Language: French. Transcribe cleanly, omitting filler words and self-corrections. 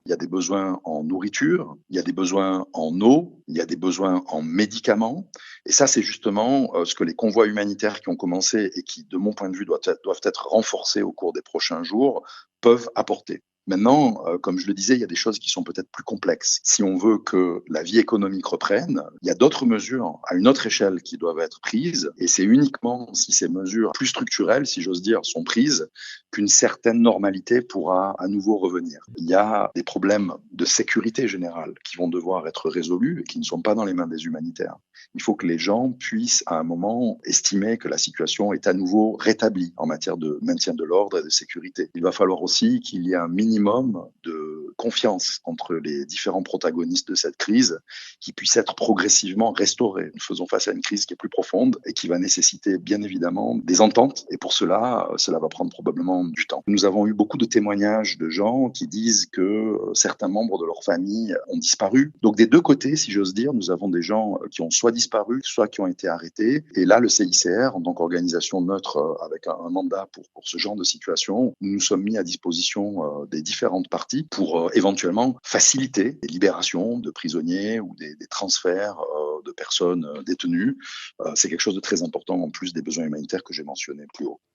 Il y a des besoins en nourriture, il y a des besoins en eau, il y a des besoins en médicaments. Et ça, c'est justement ce que les convois humanitaires qui ont commencé et qui, de mon point de vue, doivent être renforcés au cours des prochains jours, peuvent apporter. Maintenant, comme je le disais, il y a des choses qui sont peut-être plus complexes. Si on veut que la vie économique reprenne, il y a d'autres mesures à une autre échelle qui doivent être prises, et c'est uniquement si ces mesures plus structurelles, si j'ose dire, sont prises, qu'une certaine normalité pourra à nouveau revenir. Il y a des problèmes de sécurité générale qui vont devoir être résolus et qui ne sont pas dans les mains des humanitaires. Il faut que les gens puissent, à un moment, estimer que la situation est à nouveau rétablie en matière de maintien de l'ordre et de sécurité. Il va falloir aussi qu'il y ait un minimum de confiance entre les différents protagonistes de cette crise qui puisse être progressivement restaurée. Nous faisons face à une crise qui est plus profonde et qui va nécessiter bien évidemment des ententes, et pour cela, cela va prendre probablement du temps. Nous avons eu beaucoup de témoignages de gens qui disent que certains membres de leur famille ont disparu. Donc des deux côtés, si j'ose dire, nous avons des gens qui ont soit disparu, soit qui ont été arrêtés. Et là, le CICR, en tant qu'organisation neutre avec un mandat pour ce genre de situation, nous nous sommes mis à disposition des différentes parties pour éventuellement faciliter les libérations de prisonniers ou des transferts de personnes détenues. C'est quelque chose de très important en plus des besoins humanitaires que j'ai mentionnés plus haut.